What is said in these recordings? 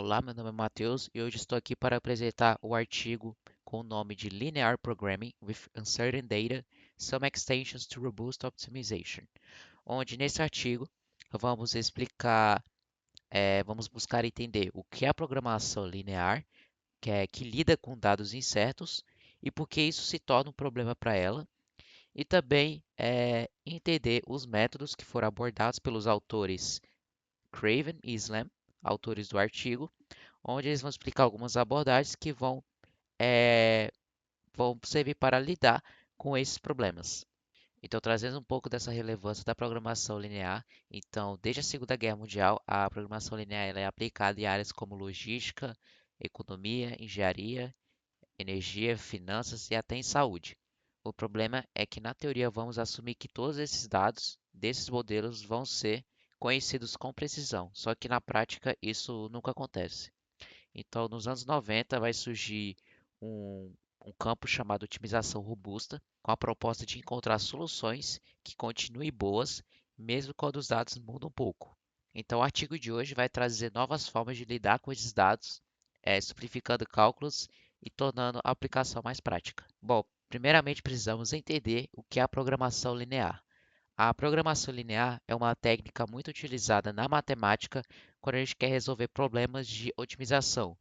Olá, meu nome é Matheus e hoje estou aqui para apresentar o artigo com o nome de Linear Programming with Uncertain Data, Some Extensions to Robust Optimization, onde nesse artigo vamos explicar, vamos buscar entender o que é a programação linear, que lida com dados incertos e por que isso se torna um problema para ela, e também entender os métodos que foram abordados pelos autores Craven e Slam, autores do artigo, onde eles vão explicar algumas abordagens que eh, vão servir para lidar com esses problemas. Então, trazendo um pouco dessa relevância da programação linear, então, desde a Segunda Guerra Mundial, a programação linear ela é aplicada em áreas como logística, economia, engenharia, energia, finanças e até em saúde. O problema é que, na teoria, vamos assumir que todos esses dados desses modelos vão ser conhecidos com precisão, só que na prática isso nunca acontece. Então, nos anos 90, vai surgir um, um campo chamado otimização robusta, com a proposta de encontrar soluções que continuem boas, mesmo quando os dados mudam um pouco. Então, o artigo de hoje vai trazer novas formas de lidar com esses dados, simplificando cálculos e tornando a aplicação mais prática. Bom, primeiramente precisamos entender o que é a programação linear. A programação linear é uma técnica muito utilizada na matemática quando a gente quer resolver problemas de otimização,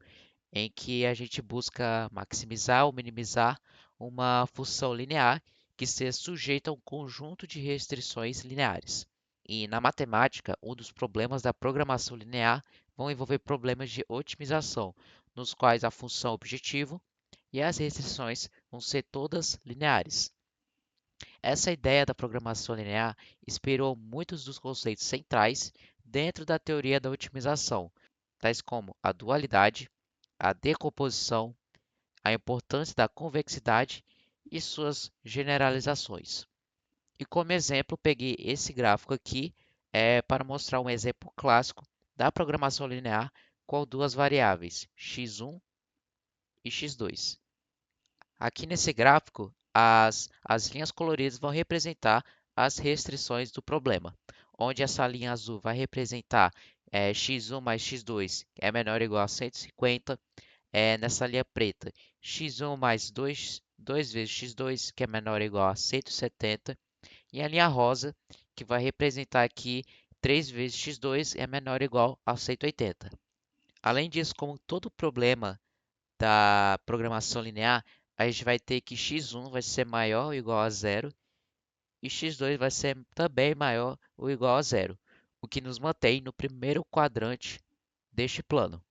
em que a gente busca maximizar ou minimizar uma função linear que seja sujeita a um conjunto de restrições lineares. E na matemática, um dos problemas da programação linear vão envolver problemas de otimização, nos quais a função objetivo e as restrições vão ser todas lineares. Essa ideia da programação linear inspirou muitos dos conceitos centrais dentro da teoria da otimização, tais como a dualidade, a decomposição, a importância da convexidade e suas generalizações. E como exemplo, peguei esse gráfico aqui para mostrar um exemplo clássico da programação linear com duas variáveis, x1 e x2. Aqui nesse gráfico, as linhas coloridas vão representar as restrições do problema, onde essa linha azul vai representar x1 mais x2 é menor ou igual a 150, nessa linha preta, x1 mais 2 vezes x2, que é menor ou igual a 170, e a linha rosa, que vai representar aqui 3 vezes x2 é menor ou igual a 180. Além disso, como todo problema da programação linear, a gente vai ter que x1 vai ser maior ou igual a zero e x2 vai ser também maior ou igual a zero, o que nos mantém no primeiro quadrante deste plano.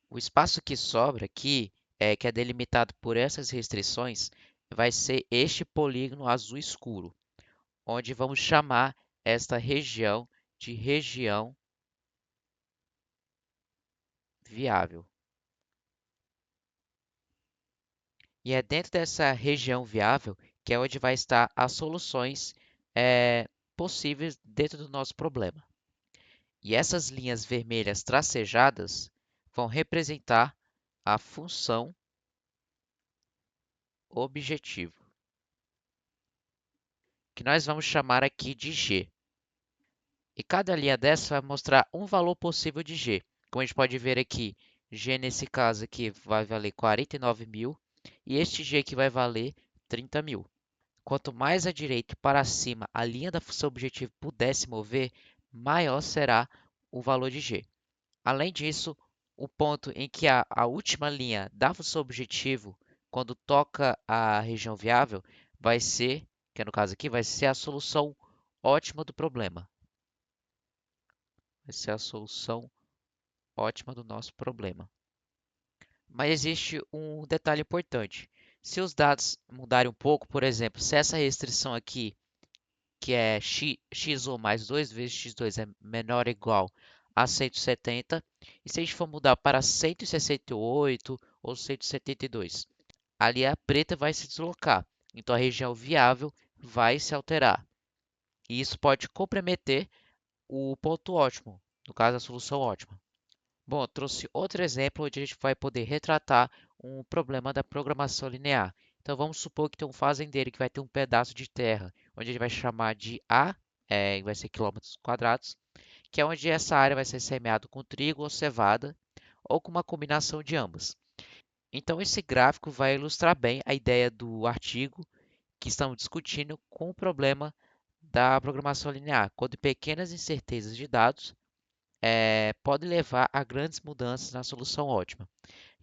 O espaço que sobra aqui, que é delimitado por essas restrições, vai ser este polígono azul escuro, onde vamos chamar esta região de região viável. E é dentro dessa região viável que é onde vai estar as soluções possíveis dentro do nosso problema. E essas linhas vermelhas tracejadas vão representar a função objetivo, que nós vamos chamar aqui de g. E cada linha dessa vai mostrar um valor possível de g. Como a gente pode ver aqui, g nesse caso aqui vai valer 49.000 e este g aqui vai valer 30.000. Quanto mais à direita e para cima a linha da função objetivo puder se mover, maior será o valor de g. Além disso, o ponto em que a última linha da função objetivo, quando toca a região viável, vai ser, que no caso aqui, vai ser a solução ótima do problema. Vai ser a solução ótima do nosso problema. Mas existe um detalhe importante. Se os dados mudarem um pouco, por exemplo, se essa restrição aqui que é x1 mais 2 vezes x2 é menor ou igual a 170, e se a gente for mudar para 168 ou 172, a linha preta vai se deslocar, então a região viável vai se alterar, e isso pode comprometer o ponto ótimo, no caso a solução ótima. Bom, eu trouxe outro exemplo onde a gente vai poder retratar um problema da programação linear. Então vamos supor que tem um fazendeiro que vai ter um pedaço de terra, onde ele vai chamar de A, vai ser quilômetros quadrados, que é onde essa área vai ser semeada com trigo ou cevada, ou com uma combinação de ambas. Então, esse gráfico vai ilustrar bem a ideia do artigo que estamos discutindo com o problema da programação linear, quando pequenas incertezas de dados podem levar a grandes mudanças na solução ótima.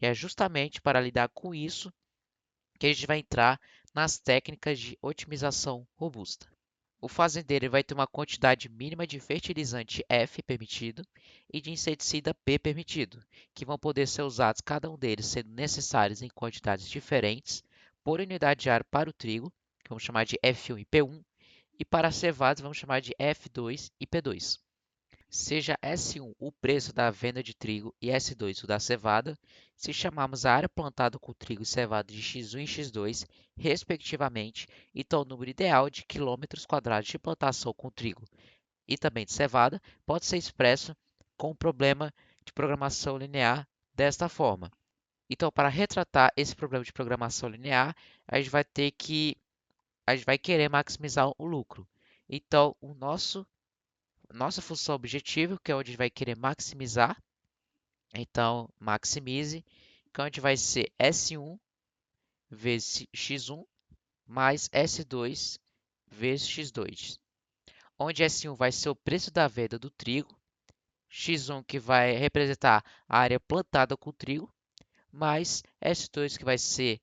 E é justamente para lidar com isso que a gente vai entrar nas técnicas de otimização robusta. O fazendeiro vai ter uma quantidade mínima de fertilizante F permitido e de inseticida P permitido, que vão poder ser usados cada um deles sendo necessários em quantidades diferentes por unidade de área para o trigo, que vamos chamar de F1 e P1, e para as cevadas vamos chamar de F2 e P2. Seja S1 o preço da venda de trigo e S2 o da cevada, se chamarmos a área plantada com trigo e cevada de X1 e X2, respectivamente, então o número ideal de quilômetros quadrados de plantação com trigo e também de cevada pode ser expresso com o problema de programação linear desta forma. Então, para retratar esse problema de programação linear, a gente vai querer maximizar o lucro. Então, nossa função objetivo, que é onde a gente vai querer maximizar, então maximize, que é onde vai ser S1 vezes X1 mais S2 vezes X2, onde S1 vai ser o preço da venda do trigo, X1 que vai representar a área plantada com trigo, mais S2 que vai ser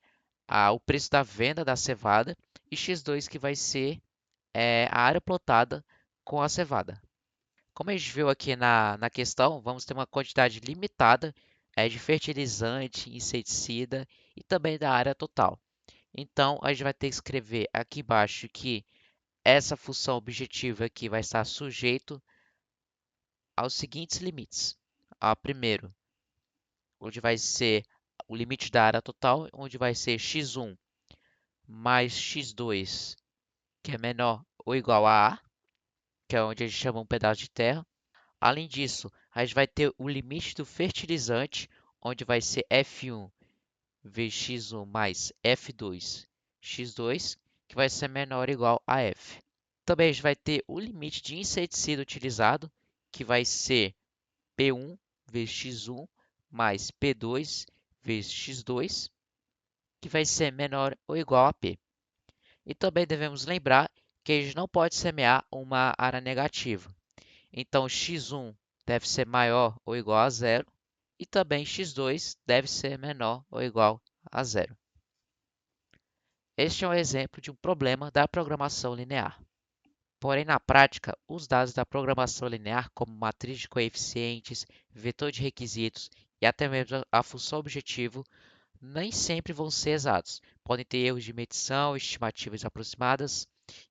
o preço da venda da cevada e X2 que vai ser a área plantada com a cevada. Como a gente viu aqui na questão, vamos ter uma quantidade limitada de fertilizante, inseticida e também da área total. Então, a gente vai ter que escrever aqui embaixo que essa função objetiva aqui vai estar sujeito aos seguintes limites. Primeiro, onde vai ser o limite da área total, onde vai ser x1 mais x2, que é menor ou igual a A, que é onde a gente chama um pedaço de terra. Além disso, a gente vai ter o limite do fertilizante, onde vai ser F1 vezes x1 mais F2 x2, que vai ser menor ou igual a F. Também a gente vai ter o limite de inseticida utilizado, que vai ser P1 vezes x1 mais P2 vezes x2, que vai ser menor ou igual a P. E também devemos lembrar que a gente não pode semear uma área negativa. Então, x1 deve ser maior ou igual a zero e também x2 deve ser menor ou igual a zero. Este é um exemplo de um problema da programação linear. Porém, na prática, os dados da programação linear, como matriz de coeficientes, vetor de requisitos e até mesmo a função objetivo, nem sempre vão ser exatos. Podem ter erros de medição, estimativas aproximadas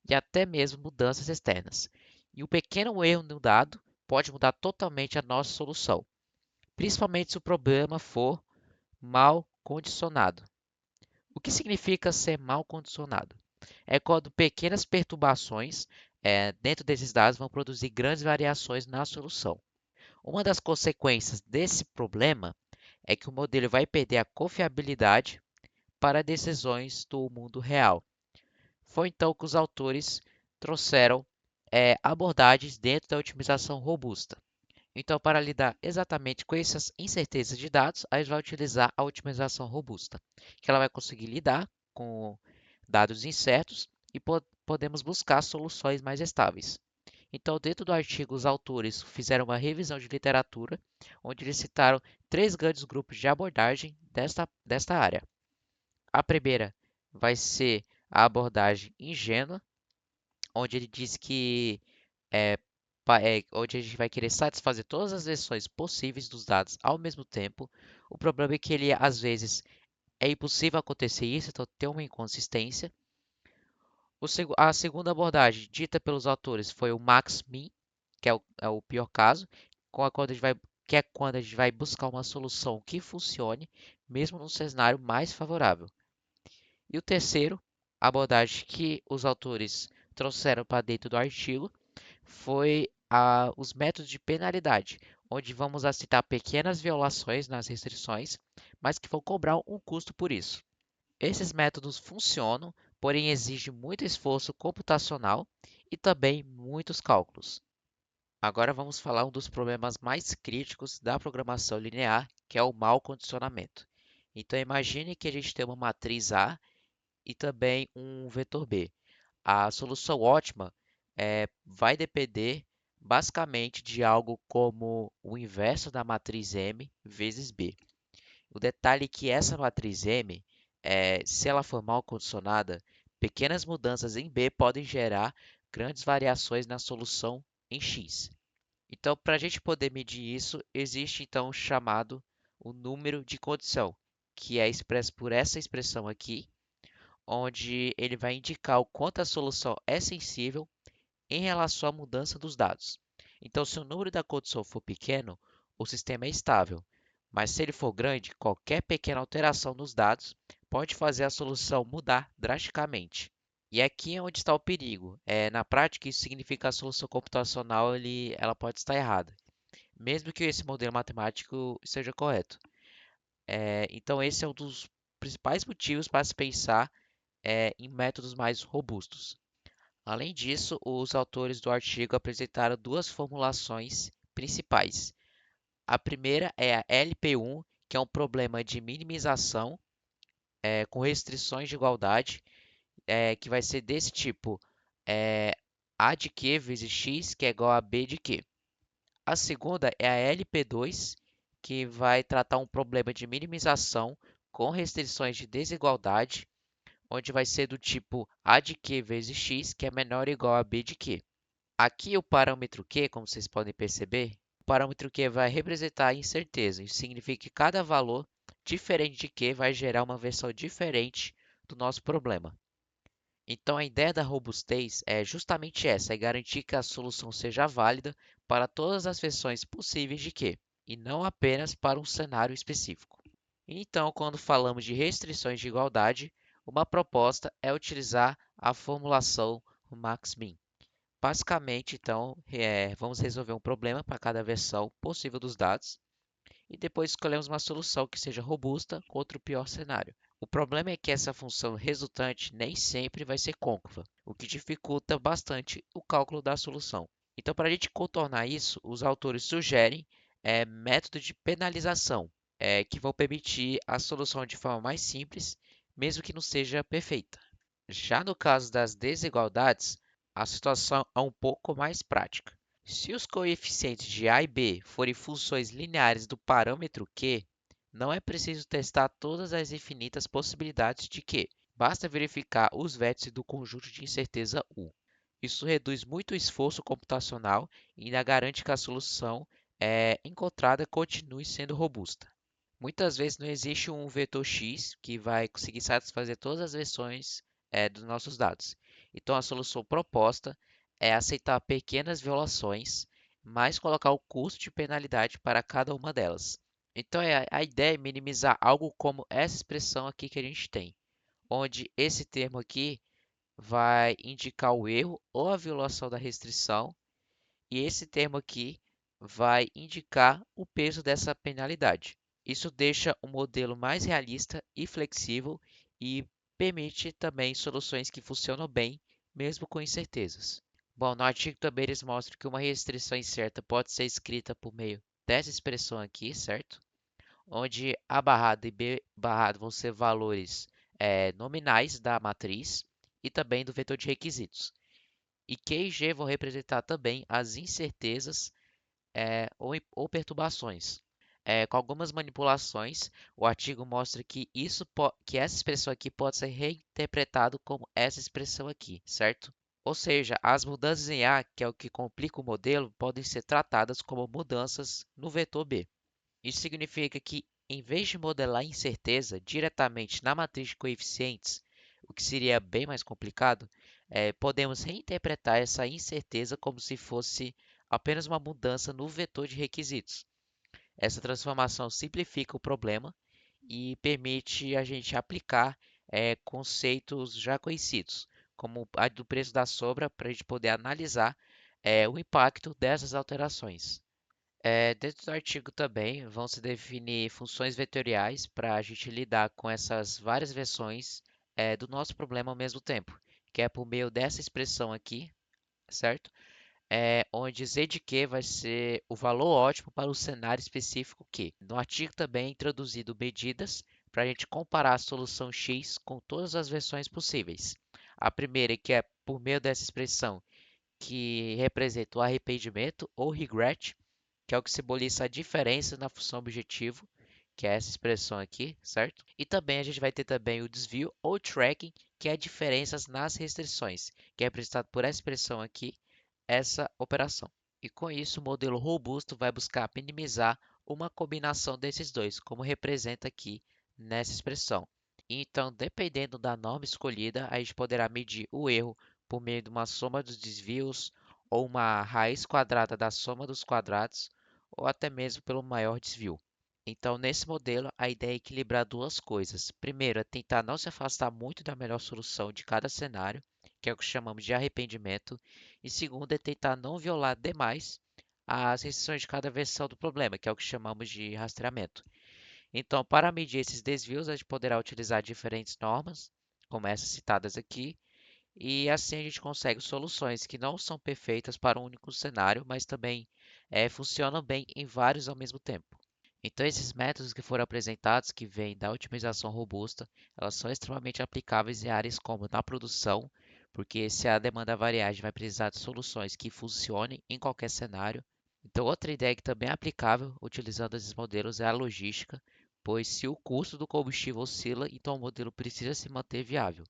e até mesmo mudanças externas. E um pequeno erro no dado pode mudar totalmente a nossa solução, principalmente se o problema for mal condicionado. O que significa ser mal condicionado? É quando pequenas perturbações dentro desses dados vão produzir grandes variações na solução. Uma das consequências desse problema é que o modelo vai perder a confiabilidade para decisões do mundo real. Foi então que os autores trouxeram abordagens dentro da otimização robusta. Então, para lidar exatamente com essas incertezas de dados, a gente vai utilizar a otimização robusta, que ela vai conseguir lidar com dados incertos e podemos buscar soluções mais estáveis. Então, dentro do artigo, os autores fizeram uma revisão de literatura, onde eles citaram três grandes grupos de abordagem desta área. A primeira vai ser a abordagem ingênua, onde ele diz que onde a gente vai querer satisfazer todas as versões possíveis dos dados ao mesmo tempo. O problema é que ele, às vezes, é impossível acontecer isso, então tem uma inconsistência. A segunda abordagem dita pelos autores foi o max-min, que é o pior caso, que é quando a gente vai buscar uma solução que funcione, mesmo num cenário mais favorável. E o terceiro, a abordagem que os autores trouxeram para dentro do artigo, foi os métodos de penalidade, onde vamos aceitar pequenas violações nas restrições, mas que vão cobrar um custo por isso. Esses métodos funcionam, porém exigem muito esforço computacional e também muitos cálculos. Agora vamos falar um dos problemas mais críticos da programação linear, que é o mau condicionamento. Então imagine que a gente tem uma matriz A e também um vetor B. A solução ótima vai depender basicamente de algo como o inverso da matriz M vezes B. O detalhe é que essa matriz M, se ela for mal condicionada, pequenas mudanças em B podem gerar grandes variações na solução em X. Então, para a gente poder medir isso, existe então o chamado o número de condição, que é expresso por essa expressão aqui, onde ele vai indicar o quanto a solução é sensível em relação à mudança dos dados. Então, se o número da condição for pequeno, o sistema é estável, mas se ele for grande, qualquer pequena alteração nos dados pode fazer a solução mudar drasticamente. E aqui é onde está o perigo. Na prática, isso significa que a solução computacional ela pode estar errada, mesmo que esse modelo matemático esteja correto. Então, esse é um dos principais motivos para se pensar em métodos mais robustos. Além disso, os autores do artigo apresentaram duas formulações principais. A primeira é a LP1, que é um problema de minimização com restrições de igualdade, que vai ser desse tipo: é, A de Q vezes X, que é igual a B de Q. A segunda é a LP2, que vai tratar um problema de minimização com restrições de desigualdade, onde vai ser do tipo A de Q vezes X, que é menor ou igual a B de Q. Aqui o parâmetro Q, como vocês podem perceber, o parâmetro Q vai representar a incerteza. Isso significa que cada valor diferente de Q vai gerar uma versão diferente do nosso problema. Então a ideia da robustez é justamente essa, é garantir que a solução seja válida para todas as versões possíveis de Q, e não apenas para um cenário específico. Então, quando falamos de restrições de igualdade, uma proposta é utilizar a formulação max-min. Basicamente, então, vamos resolver um problema para cada versão possível dos dados e depois escolhemos uma solução que seja robusta contra o pior cenário. O problema é que essa função resultante nem sempre vai ser côncava, o que dificulta bastante o cálculo da solução. Então, para a gente contornar isso, os autores sugerem métodos de penalização, que vão permitir a solução de forma mais simples, mesmo que não seja perfeita. Já no caso das desigualdades, a situação é um pouco mais prática. Se os coeficientes de A e B forem funções lineares do parâmetro Q, não é preciso testar todas as infinitas possibilidades de Q. Basta verificar os vértices do conjunto de incerteza U. Isso reduz muito o esforço computacional e ainda garante que a solução encontrada continue sendo robusta. Muitas vezes não existe um vetor X que vai conseguir satisfazer todas as versões dos nossos dados. Então, a solução proposta é aceitar pequenas violações, mas colocar o custo de penalidade para cada uma delas. Então, a ideia é minimizar algo como essa expressão aqui que a gente tem, onde esse termo aqui vai indicar o erro ou a violação da restrição, e esse termo aqui vai indicar o peso dessa penalidade. Isso deixa o modelo mais realista e flexível e permite também soluções que funcionam bem, mesmo com incertezas. Bom, no artigo também eles mostram que uma restrição incerta pode ser escrita por meio dessa expressão aqui, certo? Onde A barrado e B barrado vão ser valores nominais da matriz e também do vetor de requisitos. E Q e G vão representar também as incertezas ou perturbações. Com algumas manipulações, o artigo mostra que essa expressão aqui pode ser reinterpretado como essa expressão aqui, certo? Ou seja, as mudanças em A, que é o que complica o modelo, podem ser tratadas como mudanças no vetor B. Isso significa que, em vez de modelar incerteza diretamente na matriz de coeficientes, o que seria bem mais complicado, podemos reinterpretar essa incerteza como se fosse apenas uma mudança no vetor de requisitos. Essa transformação simplifica o problema e permite a gente aplicar conceitos já conhecidos, como a do preço da sobra, para a gente poder analisar o impacto dessas alterações. Dentro do artigo também vão se definir funções vetoriais para a gente lidar com essas várias versões do nosso problema ao mesmo tempo, que é por meio dessa expressão aqui, certo? onde z de q vai ser o valor ótimo para o cenário específico q. No artigo também é introduzido medidas para a gente comparar a solução x com todas as versões possíveis. A primeira, que é por meio dessa expressão que representa o arrependimento ou regret, que é o que simboliza a diferença na função objetivo, que é essa expressão aqui, certo? E também a gente vai ter também o desvio ou tracking, que é diferenças nas restrições, que é representado por essa expressão aqui, essa operação. E com isso, o modelo robusto vai buscar minimizar uma combinação desses dois, como representa aqui nessa expressão. Então, dependendo da norma escolhida, a gente poderá medir o erro por meio de uma soma dos desvios, ou uma raiz quadrada da soma dos quadrados, ou até mesmo pelo maior desvio. Então, nesse modelo, a ideia é equilibrar duas coisas. Primeiro, é tentar não se afastar muito da melhor solução de cada cenário, que é o que chamamos de arrependimento. E segundo, é tentar não violar demais as restrições de cada versão do problema, que é o que chamamos de rastreamento. Então, para medir esses desvios, a gente poderá utilizar diferentes normas, como essas citadas aqui, e assim a gente consegue soluções que não são perfeitas para um único cenário, mas também funcionam bem em vários ao mesmo tempo. Então, esses métodos que foram apresentados, que vêm da otimização robusta, elas são extremamente aplicáveis em áreas como na produção, porque se a demanda variar, a gente vai precisar de soluções que funcionem em qualquer cenário. Então, outra ideia que também é aplicável utilizando esses modelos é a logística, pois se o custo do combustível oscila, então o modelo precisa se manter viável.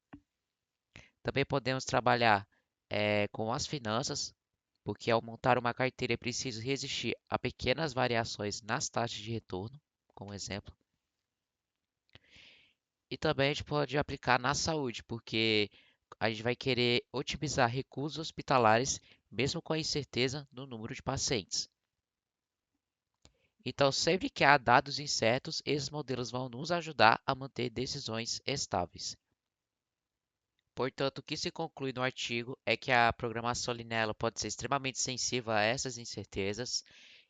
Também podemos trabalhar com as finanças, porque ao montar uma carteira é preciso resistir a pequenas variações nas taxas de retorno, como exemplo. E também a gente pode aplicar na saúde, porque a gente vai querer otimizar recursos hospitalares, mesmo com a incerteza no número de pacientes. Então, sempre que há dados incertos, esses modelos vão nos ajudar a manter decisões estáveis. Portanto, o que se conclui no artigo é que a programação linear pode ser extremamente sensível a essas incertezas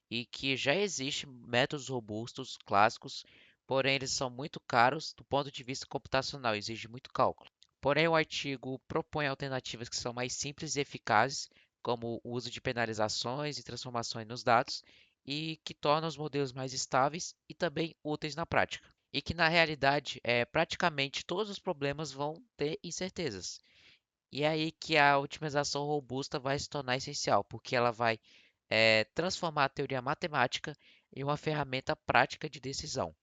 e que já existem métodos robustos clássicos, porém eles são muito caros do ponto de vista computacional, exige muito cálculo. Porém, o artigo propõe alternativas que são mais simples e eficazes, como o uso de penalizações e transformações nos dados, e que tornam os modelos mais estáveis e também úteis na prática. E que na realidade, praticamente todos os problemas vão ter incertezas. E é aí que a otimização robusta vai se tornar essencial, porque ela vai transformar a teoria matemática em uma ferramenta prática de decisão.